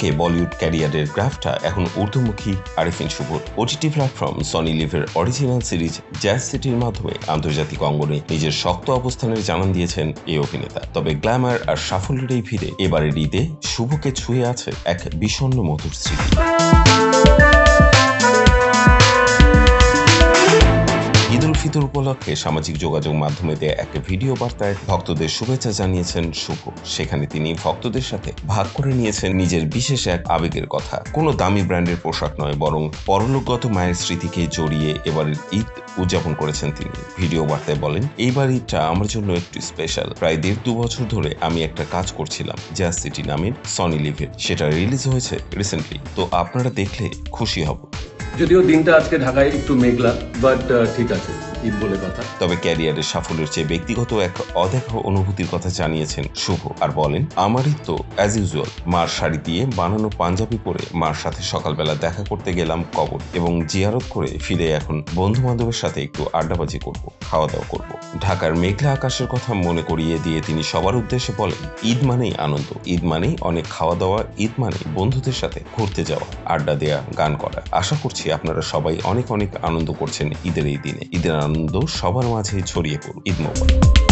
থেকে বলিউড ক্যারিয়ারের গ্রাফটা এখন ঊর্ধ্বমুখী আরিফিন শুভর। ওটিটি প্ল্যাটফর্ম সনি লিভের অরিজিনাল সিরিজ জ্যাজ সিটির মাধ্যমে আন্তর্জাতিক অঙ্গনে নিজের শক্ত অবস্থানের জানান দিয়েছেন এই অভিনেতা। তবে গ্ল্যামার আর সাফল্যের এই ভিড়ে এবারের ঈদে শুভকে ছুঁয়ে আছে এক বিষণ্ণ মধুর স্মৃতি। ফিতর উপলক্ষে সামাজিক যোগাযোগ মাধ্যমে দেয়া এক ভিডিও বার্তায় ভক্তদের শুভেচ্ছা জানিয়েছেন শুভ। সেখানে তিনি ভক্তদের সাথে ভাগ করে নিয়েছেন নিজের বিশেষ এক আবেগের কথা। কোনো দামি ব্র্যান্ডের পোশাক নয়, বরং পরলোকগত মায়ের স্মৃতিকে জড়িয়ে এবারের ঈদ উদযাপন করেছেন তিনি। ভিডিও বার্তায় বলেন, এইবার ঈদটা আমার জন্য একটু স্পেশাল। প্রায় 1.5-2 বছর ধরে আমি একটা কাজ করছিলাম জ্যাজ সিটি নামের সনি লিভে। সেটা রিলিজ হয়েছে রিসেন্টলি, তো আপনারা দেখলে খুশি হব। যদিও দিনটা আজকে ঢাকায় একটু মেঘলা, বাট ঠিক আছে, ঈদ বলে কথা। তবে ক্যারিয়ারের সাফল্যের চেয়ে ব্যক্তিগত এক অদেখা অনুভূতির কথা জানিয়েছেন শুভ আর বলেন, আমারই তো অ্যাজ ইউজুয়াল মার শাড়ি দিয়ে বানানো পাঞ্জাবি পরে মার সাথে সকালবেলা দেখা করতে গেলাম কবর, এবং জিয়ারত করে ফিরে এখন বন্ধু বান্ধবের সাথে একটু আড্ডাবাজি করব, খাওয়া দাওয়া করব। ঢাকার মেঘলা আকাশের কথা মনে করিয়ে দিয়ে তিনি সবার উদ্দেশ্যে বলেন, ঈদ মানেই আনন্দ, ঈদ মানেই অনেক খাওয়া দাওয়া, ঈদ মানেই বন্ধুদের সাথে ঘুরতে যাওয়া, আড্ডা দেয়া, গান করা। আশা করছি আপনারা সবাই অনেক অনেক আনন্দ করছেন ঈদের এই দিনে। ঈদের আনন্দ সবার মাঝে ছড়িয়ে পড়ুক। ঈদ মোবারক।